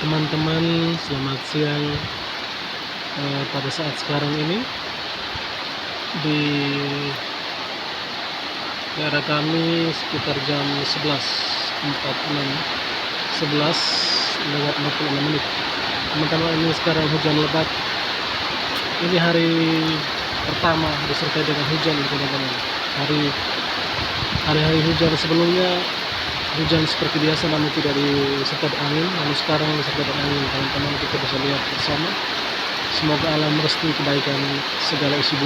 Teman-teman, selamat siang. Pada saat sekarang ini di daerah kami sekitar jam 11.46, 11:46. Teman-teman, ini sekarang hujan lebat. Ini hari pertama disertai dengan hujan, teman-teman. Hari-hari hujan sebelumnya hujan seperti biasa namun tidak disertai angin, namun sekarang disertai angin, teman-teman. Kita bisa lihat bersama. Semoga Allah merestui kebaikan segala isi bumi.